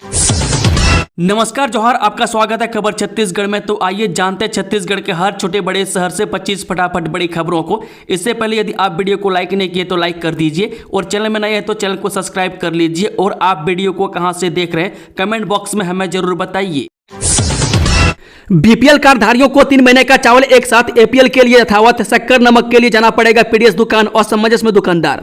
नमस्कार जोहार, आपका स्वागत है खबर छत्तीसगढ़ में। तो आइए जानते हैं छत्तीसगढ़ के हर छोटे बड़े शहर से 25 फटाफट बड़ी खबरों को। इससे पहले यदि आप वीडियो को लाइक नहीं किए तो लाइक कर दीजिए और चैनल में नए हैं तो चैनल को सब्सक्राइब कर लीजिए। और आप वीडियो को कहां से देख रहे हैं कमेंट बॉक्स में हमें जरूर बताइए। बीपीएल कार्डधारियों को 3 महीने का चावल एक साथ, एपीएल के लिए यथावत, शक्कर नमक के लिए जाना पड़ेगा पीडीएस दुकान और समंजस में दुकानदार।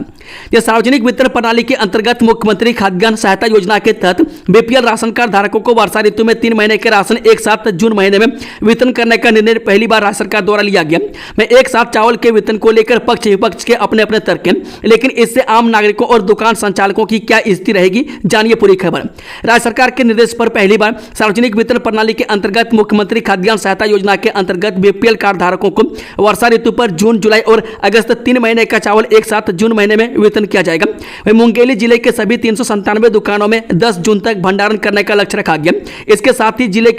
यह सार्वजनिक वितरण प्रणाली के अंतर्गत मुख्यमंत्री खाद्यान्न सहायता योजना के तहत बीपीएल राशन कार्ड धारकों को वर्षा ऋतु में 3 महीने के राशन एक साथ जून महीने में वितरण करने का निर्णय पहली बार राज्य सरकार द्वारा लिया गया। मैं एक साथ चावल के वितरण को लेकर पक्ष विपक्ष के अपने अपने तर्क हैं, लेकिन इससे आम नागरिकों और दुकान संचालकों की क्या स्थिति रहेगी, जानिए पूरी खबर। राज्य सरकार के निर्देश पर पहली बार सार्वजनिक वितरण प्रणाली के अंतर्गत मुख्यमंत्री खाद्यान्न सहायता योजना के अंतर्गत बीपीएल कार्ड धारकों को वर्षा ऋतु पर जून, जुलाई और अगस्त 3 महीने का चावल एक साथ जून महीने में वितरण किया जाएगा। वहीं मुंगेली जिले के सभी 397 दुकानों में 10 जून तक भंडारण करने का लक्ष्य रखा गया। इसके साथ ही जिले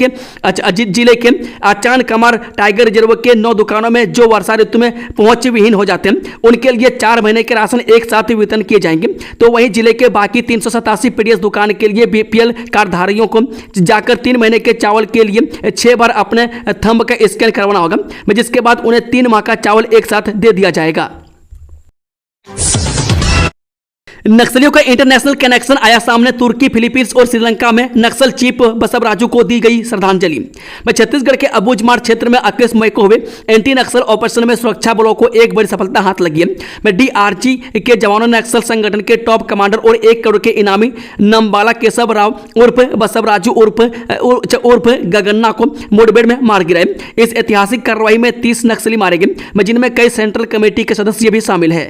के आचान कमार टाइगर रिजर्व के 9 दुकानों में जो वर्षा ऋतु में पहुंच विहीन हो जाते हैं उनके लिए 4 महीने के राशन एक साथ वितरण किए जाएंगे। तो वहीं जिले के बाकी 387 पीडीएस दुकान के लिए बीपीएल कार्डधारियों को जाकर 3 महीने के चावल के लिए 6 बार अपने थंब का स्कैन करवाना होगा, जिसके बाद उन्हें 3 माह का चावल एक साथ दे दिया जाएगा। नक्सलियों का इंटरनेशनल कनेक्शन आया सामने। तुर्की, फिलीपींस और श्रीलंका में नक्सल चीफ बसवराजू को दी गई श्रद्धांजलि। मैं छत्तीसगढ़ के अबूझमाड़ क्षेत्र में 21 मई को हुए एंटी नक्सल ऑपरेशन में सुरक्षा बलों को एक बड़ी सफलता हाथ लगी है। मैं डीआरजी के जवानों ने नक्सल संगठन के टॉप कमांडर और 1 करोड़ के इनामी नंबाला केशव राव उर्फ बसवराजू उर्फ गगन्ना को मुठभेड़ में मार गिराए। इस ऐतिहासिक कार्रवाई में 30 नक्सली मारे गए, जिनमें कई सेंट्रल कमेटी के सदस्य भी शामिल है।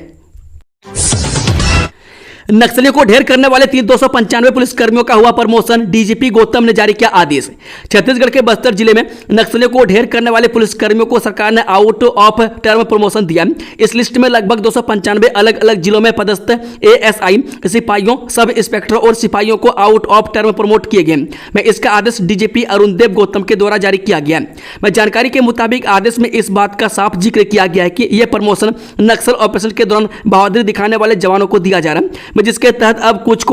नक्सलियों को ढेर करने वाले 295 पुलिसकर्मियों का हुआ प्रमोशन। डीजीपी गौतम ने जारी किया आदेश। छत्तीसगढ़ के बस्तर जिले में नक्सलियों को ढेर करने वाले पुलिसकर्मियों को सरकार ने आउट ऑफ टर्म प्रमोशन दिया। इस लिस्ट में लगभग 295 अलग अलग जिलों में पदस्थ एएसआई, सिपाहियों, सब इंस्पेक्टर और सिपाहियों को आउट ऑफ टर्म प्रमोट किए गए। मैं इसका आदेश डीजीपी अरुणदेव गौतम के द्वारा जारी किया गया। मैं जानकारी के मुताबिक आदेश में इस बात का साफ जिक्र किया गया है कि यह प्रमोशन नक्सल ऑपरेशन के दौरान बहादुरी दिखाने वाले जवानों को दिया जा रहा है, जिसके तहत अब कुछ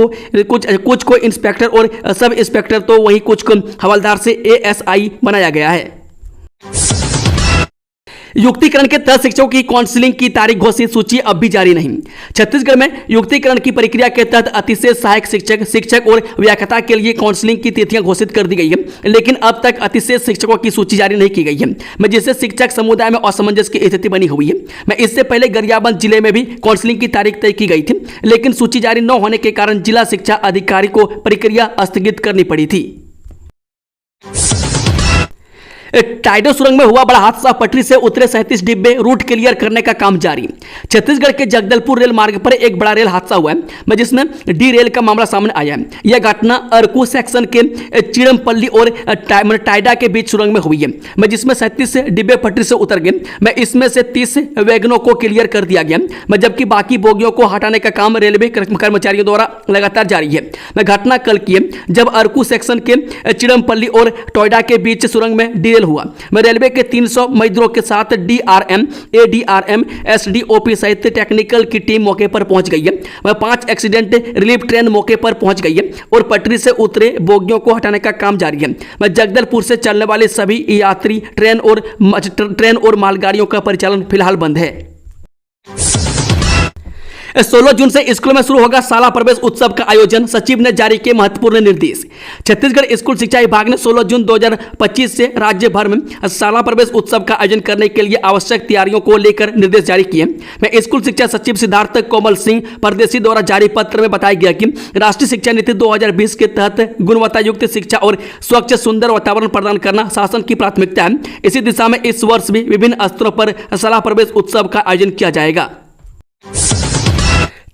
को इंस्पेक्टर और सब इंस्पेक्टर तो वहीं कुछ को हवलदार से एएसआई बनाया गया है। युक्तिकरण के तहत शिक्षकों की काउंसलिंग की तारीख घोषित, सूची अब भी जारी नहीं। छत्तीसगढ़ में युक्तिकरण की प्रक्रिया के तहत अतिशय सहायक शिक्षक और व्याख्याता के लिए काउंसलिंग की तिथियां घोषित कर दी गई है, लेकिन अब तक अतिशय शिक्षकों की सूची जारी नहीं की गई है, जिससे शिक्षक समुदाय में असमंजस की स्थिति बनी हुई है। मैं इससे पहले गरियाबंद जिले में भी काउंसलिंग की तारीख तय की गई थी, लेकिन सूची जारी न होने के कारण जिला शिक्षा अधिकारी को प्रक्रिया स्थगित करनी पड़ी थी। टाइडो सुरंग में हुआ बड़ा हादसा, पटरी से उतरे 37 डिब्बे, रूट क्लियर करने का काम जारी। छत्तीसगढ़ के जगदलपुर रेल मार्ग पर एक बड़ा रेल हादसा हुआ है, जिसमें डी रेल का मामला सामने आया है। यह घटना अरकू सेक्शन के चिड़मपल्ली और टाइडा के बीच सुरंग में हुई है, जिसमें 37 डिब्बे पटरी से उतर गए। मैं इसमें से 30 वैगनों को क्लियर कर दिया गया, जबकि बाकी बोगियों को हटाने का काम रेलवे कर्मचारियों द्वारा लगातार जारी है। मैं घटना कल की है, जब अरकू सेक्शन के चिड़मपल्ली और टोयडा के बीच सुरंग में डी हुआ। मैं रेलवे के 300 मजदूरों के साथ डीआरएम, एडीआरएम, एसडीओपी सहित टेक्निकल की टीम मौके पर पहुंच गई है। वह 5 एक्सीडेंट रिलीफ ट्रेन मौके पर पहुंच गई है और पटरी से उतरे बोगियों को हटाने का काम जारी है। मैं जगदलपुर से चलने वाली सभी यात्री ट्रेन और मालगाड़ियों का परिचालन फिलहाल बंद है। 16 जून से स्कूलों में शुरू होगा शाला प्रवेश उत्सव का आयोजन, सचिव ने जारी किए महत्वपूर्ण निर्देश। छत्तीसगढ़ स्कूल शिक्षा विभाग ने 16 जून 2025 से राज्य भर में शाला प्रवेश उत्सव का आयोजन करने के लिए आवश्यक तैयारियों को लेकर निर्देश जारी किए। मैं स्कूल शिक्षा सचिव सिद्धार्थ कोमल सिंह परदेशी द्वारा जारी पत्र में बताया गया कि राष्ट्रीय शिक्षा नीति 2020 के तहत गुणवत्ता युक्त शिक्षा और स्वच्छ सुंदर वातावरण प्रदान करना शासन की प्राथमिकता है। इसी दिशा में इस वर्ष भी विभिन्न स्तरों पर शाला प्रवेश उत्सव का आयोजन किया जाएगा।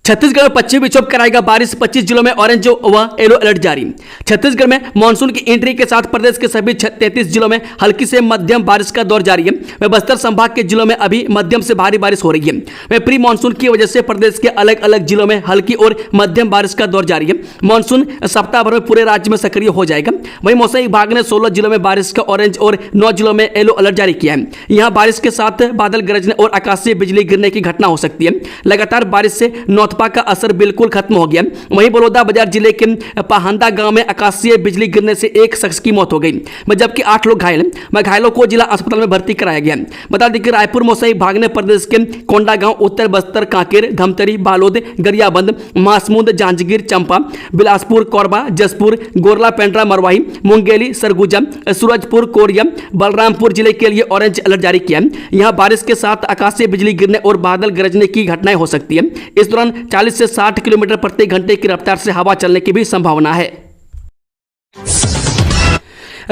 छत्तीसगढ़ में पश्चिमी विक्षोभ कराएगा बारिश, 25 जिलों में ऑरेंज व येलो अलर्ट जारी। छत्तीसगढ़ में मानसून की एंट्री के साथ प्रदेश के सभी 33 जिलों में हल्की से मध्यम बारिश का दौर जारी है। वह बस्तर संभाग के जिलों में अभी मध्यम से भारी बारिश हो रही है। वह प्री मानसून की वजह से प्रदेश के अलग अलग जिलों में हल्की और मध्यम बारिश का दौर जारी है। मानसून सप्ताह भर में पूरे राज्य में सक्रिय हो जाएगा। वहीं मौसम विभाग ने 16 जिलों में बारिश का ऑरेंज और 9 जिलों में येलो अलर्ट जारी किया है। यहाँ बारिश के साथ बादल गरजने और आकाशीय बिजली गिरने की घटना हो सकती है। लगातार बारिश से नॉर्थ नौतपा का असर बिल्कुल खत्म हो गया। वहीं बलौदा बाजार जिले के पाहंदा गांव में आकाशीय बिजली गिरने से एक शख्स की मौत हो गई, जबकि 8 लोग घायल। घायलों को जिला अस्पताल में भर्ती कराया गया। बता दें कि रायपुर मौसमी विभाग ने प्रदेश के कोंडागांव, उत्तर बस्तर, कांकेर, धमतरी, बालोद, गरियाबंद, महासमुंद, जांजगीर चांपा, बिलासपुर, कोरबा, जसपुर, गोरला, पेंड्रा, मरवाही, मुंगेली, सरगुजा, सूरजपुर, कोरिया, बलरामपुर जिले के लिए ऑरेंज अलर्ट जारी किया। यहां बारिश के साथ आकाशीय बिजली गिरने और बादल गरजने की घटनाएं हो सकती है। इस दौरान 40 से 60 किलोमीटर प्रति घंटे की रफ्तार से हवा चलने की भी संभावना है।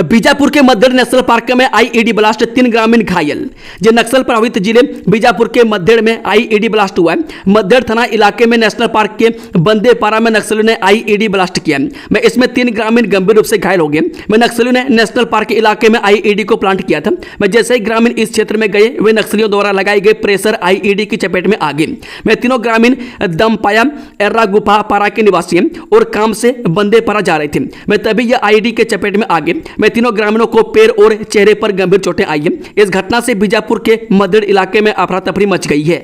बीजापुर के मद्देड़ नेशनल पार्क में आईईडी ब्लास्ट, 3 ग्रामीण घायल। जो नक्सल प्रभावित जिले बीजापुर के मद्देड़ में आईईडी ब्लास्ट हुआ है। मद्देड़ थाना इलाके में नेशनल पार्क के बंदेपारा में नक्सलियों ने आईईडी ब्लास्ट किया। मैं इसमें 3 ग्रामीण गंभीर रूप से घायल हो गए। मैं नक्सलियों ने नेशनल पार्क के इलाके में आईईडी को प्लांट किया था। मैं जैसे ही ग्रामीण इस क्षेत्र में गए, वे नक्सलियों द्वारा लगाए गए प्रेशर आईईडी की चपेट में आ गए। मैं तीनों ग्रामीण दमपाया, एर्रा गुफा पारा के निवासी हैं और काम से बंदेपारा जा रहे थे। मैं तभी यह आईईडी के चपेट में आ गए। मैं तीनों ग्रामीणों को पैर और चेहरे पर गंभीर चोटें आई हैं। इस घटना से बीजापुर के मद्देड़ इलाके में अफरा तफरी मच गई है।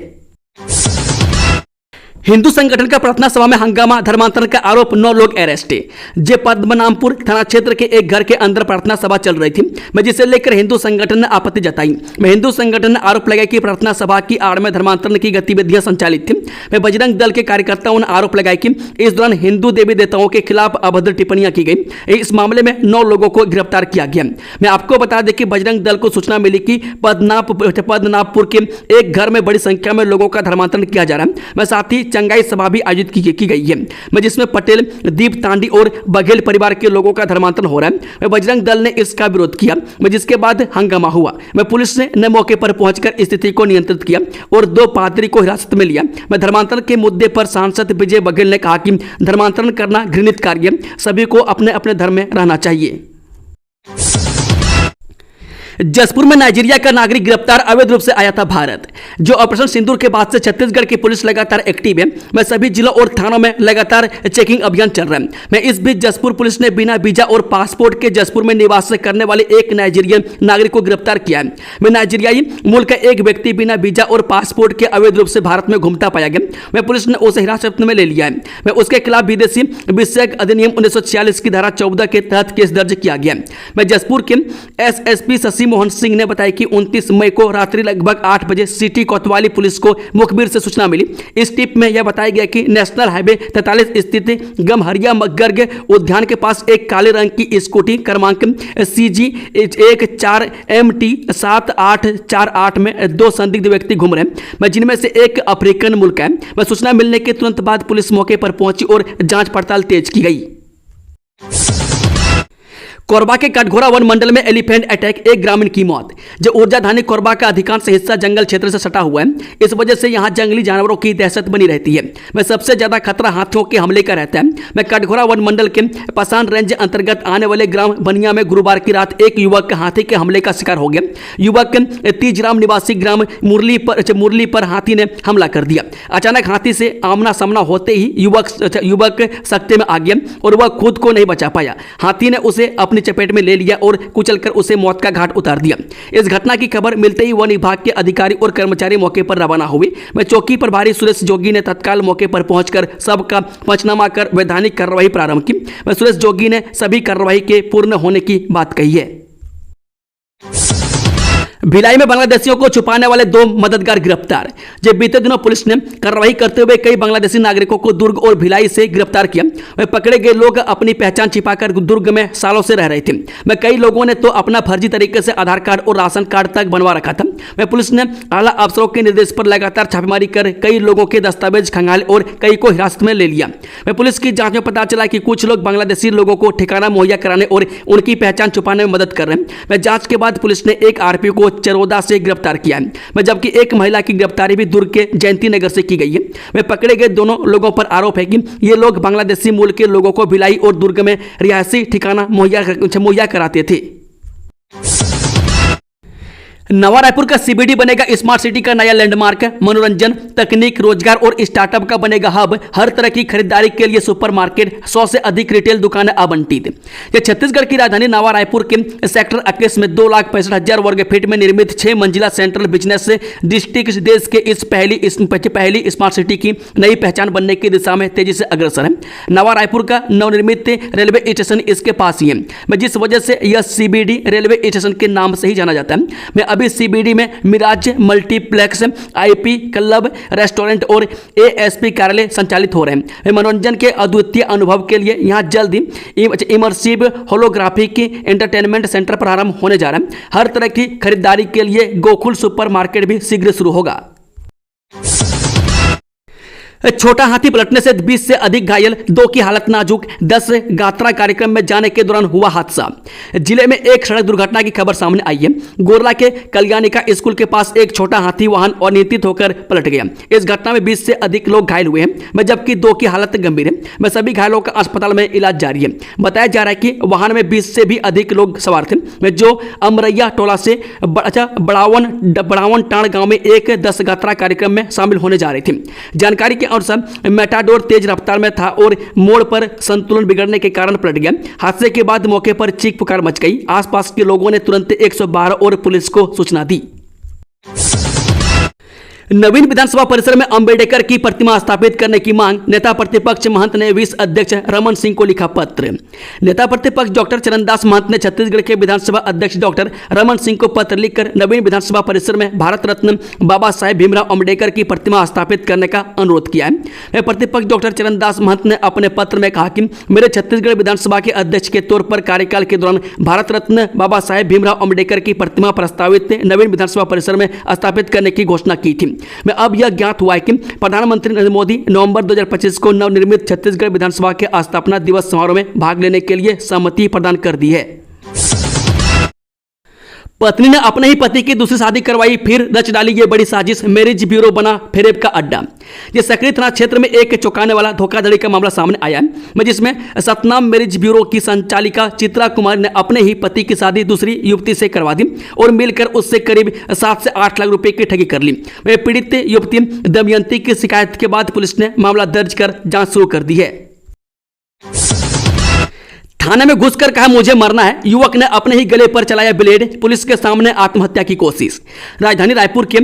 हिंदू संगठन का प्रार्थना सभा में हंगामा, धर्मांतरण का आरोप, 9 लोग अरेस्ट। जे पद्मनाभपुर थाना क्षेत्र के एक घर के अंदर प्रार्थना सभा चल रही थी, मैं जिसे लेकर हिंदू संगठन ने आपत्ति जताई। मैं हिंदू संगठन ने आरोप लगाया कि प्रार्थना सभा की आड़ में धर्मांतरण की गतिविधियां संचालित थी। मैं बजरंग दल के कार्यकर्ताओं ने आरोप लगाया कि इस दौरान हिंदू देवी देवताओं के खिलाफ अभद्र टिप्पणियां की गई। इस मामले में 9 लोगों को गिरफ्तार किया गया। मैं आपको बता दें कि बजरंग दल को सूचना मिली कि पद्मनाभपुर के एक घर में बड़ी संख्या में लोगों का धर्मांतरण किया जा रहा है। मैं साथ ही चंगाई सभा भी आयोजित की गई है, मैं जिसमें पटेल, दीप तांडी और बघेल परिवार के लोगों का धर्मांतरण हो रहा है। मैं बजरंग दल ने इसका विरोध किया, मैं जिसके बाद हंगामा हुआ। मैं पुलिस ने मौके पर पहुंचकर स्थिति को नियंत्रित किया और 2 पादरी को हिरासत में लिया। मैं धर्मांतरण के मुद्दे पर सांसद विजय बघेल ने कहा कि धर्मांतरण करना घृणित कार्य है, सभी को अपने अपने धर्म में रहना चाहिए। जसपुर में नाइजीरिया का नागरिक गिरफ्तार, अवैध रूप से आया था भारत। जो ऑपरेशन सिंदूर के बाद से छत्तीसगढ़ की पुलिस लगातार एक्टिव है। मैं सभी जिलों और थानों में लगातार चेकिंग अभियान चल रहा है। मैं इस बीच जसपुर पुलिस ने बिना वीजा और पासपोर्ट के जसपुर में निवास करने वाले एक नाइजीरियन नागरिक को गिरफ्तार किया है। मैं नाइजीरियाई मूल का एक व्यक्ति बिना वीजा और पासपोर्ट के अवैध रूप से भारत में घूमता पाया गया। मैं पुलिस ने उसे हिरासत में ले लिया है। मैं उसके खिलाफ विदेशी विषयक अधिनियम 1946 की धारा 14 के तहत केस दर्ज किया गया। मैं जसपुर के एसएसपी शशि मोहन सिंह ने बताया कि 29 मई को रात्रि लगभग 8 बजे सिटी कोतवाली पुलिस को मुखबिर से सूचना मिली। इस टिप में यह बताया गया कि नेशनल हाईवे 43 स्थित गमहरिया गर्ग उद्यान के पास एक काले रंग की स्कूटी क्रमांक CG 14MT 7848 में 2 संदिग्ध व्यक्ति घूम रहे हैं, जिनमें से एक अफ्रीकन मूल का है। वह सूचना मिलने के तुरंत बाद पुलिस मौके पर पहुंची और जांच पड़ताल तेज की गई। कोरबा के कटघोरा वन मंडल में एलिफेंट अटैक, 1 ग्रामीण की मौत। जो ऊर्जाधानी कोरबा का अधिकांश हिस्सा जंगल क्षेत्र से सटा हुआ है, इस वजह से यहां जंगली जानवरों की दहशत बनी रहती है। मैं सबसे ज्यादा खतरा हाथियों के हमले का रहता है। मैं कटघोरा वन मंडल के पसान रेंज अंतर्गत आने वाले ग्राम बनिया में गुरुवार की रात एक युवक हाथी के हमले का शिकार हो गया। युवक तीजराम निवासी ग्राम मुरली पर हाथी ने हमला कर दिया। अचानक हाथी से आमना सामना होते ही युवक सकते में आ गया और वह खुद को नहीं बचा पाया। हाथी ने उसे अपनी चपेट में ले लिया और कुचलकर उसे मौत का घाट उतार दिया। इस घटना की खबर मिलते ही वन विभाग के अधिकारी और कर्मचारी मौके पर रवाना हुए। मैं चौकी प्रभारी सुरेश जोगी ने तत्काल मौके पर पहुंचकर सबका पंचनामा कर वैधानिक कार्रवाई प्रारंभ की। मैं सुरेश जोगी ने सभी कार्रवाई के पूर्ण होने की बात कही है। भिलाई में बांग्लादेशियों को छुपाने वाले 2 मददगार गिरफ्तार। जब बीते दिनों पुलिस ने कार्रवाई करते हुए कई बांग्लादेशी नागरिकों को दुर्ग और भिलाई से गिरफ्तार किया। वे पकड़े गए लोग अपनी पहचान छिपाकर दुर्ग में सालों से रह रहे थे। मैं कई लोगों ने तो अपना फर्जी तरीके से आधार कार्ड और राशन कार्ड तक बनवा रखा था। मैं पुलिस ने आला अफसरों के निर्देश पर लगातार छापेमारी कर कई लोगों के दस्तावेज खंगाले और कई को हिरासत में ले लिया। मैं पुलिस की जांच में पता चला कि कुछ लोग बांग्लादेशी लोगों को ठिकाना मुहैया कराने और उनकी पहचान छुपाने में मदद कर रहे हैं। मैं जांच के बाद पुलिस ने एक आरोपी को चरोदा से गिरफ्तार किया है। मैं जबकि एक महिला की गिरफ्तारी भी दुर्ग के जयंती नगर से की गई है। मैं पकड़े गए दोनों लोगों पर आरोप है कि ये लोग बांग्लादेशी मूल के लोगों को भिलाई और दुर्ग में रिहायशी ठिकाना मुहैया कराते थे। नवा रायपुर का सीबीडी बनेगा स्मार्ट सिटी का नया लैंडमार्क। मनोरंजन, तकनीक, रोजगार और स्टार्टअप का बनेगा हब। हर तरह की खरीदारी के लिए सुपरमार्केट, 100 से अधिक रिटेल दुकानें आवंटित। यह छत्तीसगढ़ की राजधानी नवा रायपुर के सेक्टर 21 में 2,65,000 वर्ग फीट में निर्मित 6 मंजिला सेंट्रल बिजनेस डिस्ट्रिक्ट देश के इस पहली स्मार्ट सिटी की नई पहचान बनने की दिशा में तेजी से अग्रसर है। नवा रायपुर का नवनिर्मित रेलवे स्टेशन इसके पास ही है, जिस वजह से यह सीबीडी रेलवे स्टेशन के नाम से ही जाना जाता है। अभी सीबीडी में Miraj multiplex, IP club, restaurant और एएसपी कार्यालय संचालित हो रहे हैं। मनोरंजन के अद्वितीय अनुभव के लिए यहां जल्द ही इमर्सिव होलोग्राफिक एंटरटेनमेंट सेंटर प्रारंभ होने जा रहा है। हर तरह की खरीदारी के लिए गोकुल सुपरमार्केट भी शीघ्र शुरू होगा। छोटा हाथी पलटने से 20 से अधिक घायल, 2 की हालत नाजुक। 10 गात्रा कार्यक्रम में जाने के दौरान हुआ हादसा। जिले में एक सड़क दुर्घटना की खबर सामने आई है। गोरला के कल्याणिका स्कूल के पास एक छोटा हाथी वाहन अनियंत्रित होकर पलट गया। इस घटना में 20 से अधिक लोग घायल हुए हैं, जबकि 2 की हालत गंभीर है। सभी घायलों का अस्पताल में इलाज जारी है। बताया जा रहा है कि वाहन में 20 से भी अधिक लोग सवार थे, जो अमरैया टोला से बड़ावन टाण गांव में एक 10 गात्रा कार्यक्रम में शामिल होने जा रही थी। जानकारी के अनुसार मेटाडोर तेज रफ्तार में था और मोड़ पर संतुलन बिगड़ने के कारण पलट गया। हादसे के बाद मौके पर चीख पुकार मच गई। आसपास के लोगों ने तुरंत 112 और पुलिस को सूचना दी। नवीन विधानसभा परिसर में अंबेडकर की प्रतिमा स्थापित करने की मांग। नेता प्रतिपक्ष महंत ने विस अध्यक्ष रमन सिंह को लिखा पत्र। नेता प्रतिपक्ष डॉक्टर चरणदास महंत ने छत्तीसगढ़ के विधानसभा अध्यक्ष डॉक्टर रमन सिंह को पत्र लिखकर नवीन विधानसभा परिसर में भारत रत्न बाबा साहेब भीमराव अंबेडकर की प्रतिमा स्थापित करने का अनुरोध किया है। प्रतिपक्ष डॉक्टर चरणदास महंत ने अपने पत्र में कहा कि मेरे छत्तीसगढ़ विधानसभा के अध्यक्ष के तौर पर कार्यकाल के दौरान भारत रत्न बाबा साहेब भीमराव अंबेडकर की प्रतिमा प्रस्तावित नवीन विधानसभा परिसर में स्थापित करने की घोषणा की थी। मैं अब यह ज्ञात हुआ है कि प्रधानमंत्री नरेंद्र मोदी नवंबर 2025 को नवनिर्मित छत्तीसगढ़ विधानसभा के स्थापना दिवस समारोह में भाग लेने के लिए सहमति प्रदान कर दी है। पत्नी ने अपने ही पति की दूसरी शादी करवाई, फिर रच डाली ये बड़ी साजिश। मैरिज ब्यूरो बना फेरेब का अड्डा। ये सकरी थाना क्षेत्र में एक चौंकाने वाला धोखाधड़ी का मामला सामने आया है, जिसमें सतनाम मैरिज ब्यूरो की संचालिका चित्रा कुमार ने अपने ही पति की शादी दूसरी युवती से करवा दी और मिलकर उससे करीब 7 से 8 लाख रुपए की ठगी कर ली। पीड़ित युवती दमयंती की शिकायत के बाद पुलिस ने मामला दर्ज कर जांच शुरू कर दी है। थाने में घुसकर कहा मुझे मरना है, युवक ने अपने ही गले पर चलाया ब्लेड। पुलिस के सामने आत्महत्या की कोशिश। राजधानी रायपुर के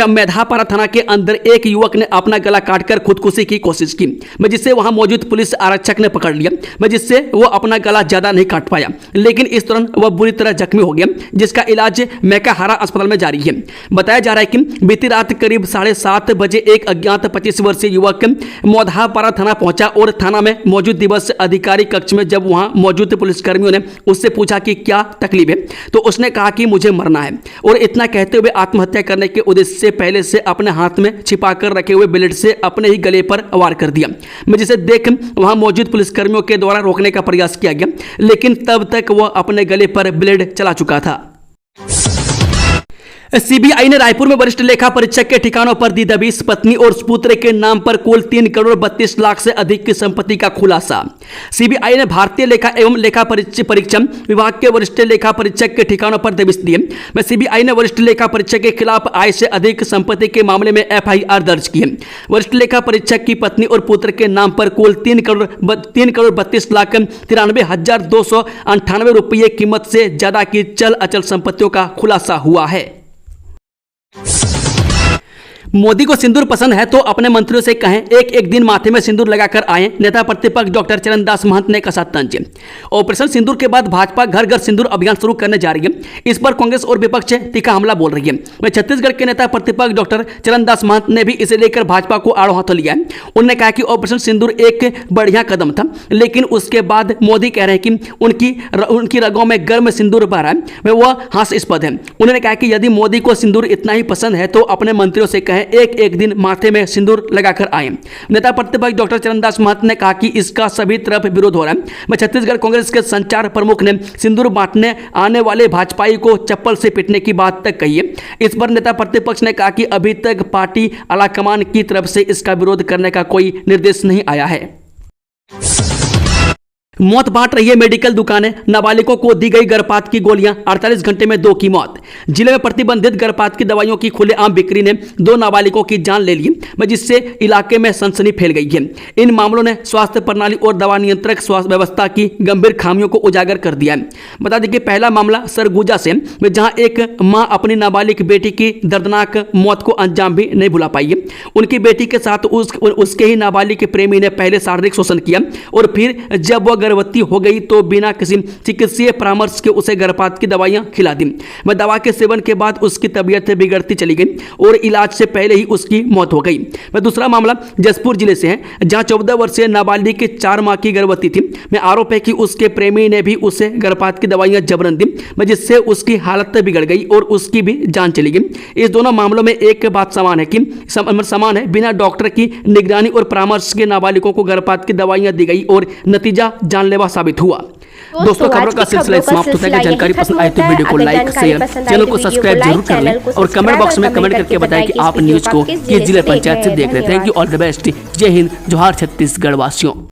मेधापारा थाना के अंदर एक युवक ने अपना गला काटकर खुदकुशी की कोशिश की, जिससे वहां मौजूद पुलिस आरक्षक ने पकड़ लिया, जिससे वो अपना गला ज्यादा नहीं काट पाया, लेकिन इस दौरान वह बुरी तरह जख्मी हो गया, जिसका इलाज मेकाहारा अस्पताल में जारी है। बताया जा रहा है कि बीती रात करीब 7:30 बजे एक अज्ञात 25 वर्षीय युवक मेधापारा थाना पहुंचा और थाना में मौजूद दिवस अधिकारी कक्ष में जब वहां मौजूद पुलिसकर्मियों ने उससे पूछा कि क्या तकलीफ है, तो उसने कहा कि मुझे मरना है, और इतना कहते हुए आत्महत्या करने के उद्देश्य से पहले से अपने हाथ में छिपाकर रखे हुए ब्लेड से अपने ही गले पर वार कर दिया, जिसे देख वहां मौजूद पुलिसकर्मियों के द्वारा रोकने का प्रयास किया गया, लेकिन तब तक वह अपने गले पर ब्लेड चला चुका था। सीबीआई ने रायपुर में वरिष्ठ लेखा परीक्षक के ठिकानों पर दी दबिश। पत्नी और पुत्र के नाम पर कुल 3 करोड़ 32 लाख से अधिक की संपत्ति का खुलासा। सीबीआई ने भारतीय लेखा एवं लेखा परीक्षण विभाग के वरिष्ठ लेखा परीक्षक के ठिकानों पर दबिश दी है। सीबीआई ने वरिष्ठ लेखा परीक्षक के खिलाफ आय से अधिक संपत्ति के मामले में एफआईआर दर्ज की है। वरिष्ठ लेखा परीक्षक की पत्नी और पुत्र के नाम पर कुल 3 करोड़ 32 लाख 93,298 रुपये कीमत से ज्यादा की चल अचल संपत्तियों का खुलासा हुआ है। मोदी को सिंदूर पसंद है तो अपने मंत्रियों से कहें एक एक दिन माथे में सिंदूर लगाकर आए। नेता प्रतिपक्ष डॉक्टर चरणदास महंत ने कसा तंज। ऑपरेशन सिंदूर के बाद भाजपा घर घर सिंदूर अभियान शुरू करने जा रही है। इस पर कांग्रेस और विपक्ष तीखा हमला बोल रही है। वह छत्तीसगढ़ के नेता प्रतिपक्ष डॉक्टर चरणदास महंत ने भी इसे लेकर भाजपा को आड़ो हाथों लिया है। उन्होंने कहा कि ऑपरेशन सिंदूर एक बढ़िया कदम था, लेकिन उसके बाद मोदी कह रहे हैं कि उनकी रगों में गर्म सिंदूर बह रहा है, वह हास्यास्पद है। उन्होंने कहा कि यदि मोदी को सिंदूर इतना ही पसंद है तो अपने मंत्रियों से कहें एक एक दिन माथे में सिंदूर लगाकर आए। नेता प्रतिपक्ष डॉक्टर चरणदास महंत ने कहा कि इसका सभी तरफ विरोध हो रहा है। छत्तीसगढ़ कांग्रेस के संचार प्रमुख ने सिंदूर बांटने आने वाले भाजपाई को चप्पल से पीटने की बात तक कही है। इस पर नेता प्रतिपक्ष ने कहा कि अभी तक पार्टी आलाकमान की तरफ से इसका विरोध करने का कोई निर्देश नहीं आया है। मौत बांट रही है मेडिकल दुकानें, नाबालिगों को दी गई गर्भपात की गोलियां, 48 घंटे में 2 की मौत। जिले में प्रतिबंधित गर्भपात की दवाइयों की खुलेआम बिक्री ने 2 नाबालिगों की जान ले ली, जिससे इलाके में सनसनी फैल गई है। इन मामलों ने स्वास्थ्य प्रणाली और दवा नियंत्रक स्वास्थ्य व्यवस्था की गंभीर खामियों को उजागर कर दिया है। बता दें कि पहला मामला सरगुजा से, जहां एक मां अपनी नाबालिग बेटी की दर्दनाक मौत को अंजाम भी नहीं भुला पाई है। उनकी बेटी के साथ उसके ही नाबालिग प्रेमी ने पहले शारीरिक शोषण किया और फिर जब वह गर्भवती हो गई तो बिना किसी चिकित्सीय परामर्श के उसे गर्भपात की दवाइयां खिला दी। वह दवा के सेवन के बाद उसकी तबीयत बिगड़ती चली गई और इलाज से पहले ही उसकी मौत हो गई। वह दूसरा मामला जसपुर जिले से है, जहां 14 वर्षीय नाबालिग की 4 माह की गर्भवती थी। मैं आरोप है कि उसके प्रेमी ने भी उसे गर्भपात की दवाइयां जबरन दी, जिससे उसकी हालत बिगड़ गई और उसकी भी जान चली गई। इस दोनों मामलों में एक बात समान है कि समान है, बिना डॉक्टर की निगरानी और परामर्श के नाबालिगों को गर्भपात की दवाइयां दी गई और नतीजा जानलेवा साबित हुआ। दोस्तों, खबरों का सिलसिला समाप्त होता है। जानकारी पसंद आए तो वीडियो को लाइक, शेयर, चैनल को सब्सक्राइब जरूर कर लें और कमेंट बॉक्स में कमेंट करके बताएं कि आप न्यूज को किस जिला पंचायत से देख रहे हैं। Thank you, all the best. जय हिंद, जोहार छत्तीसगढ़ वासियों।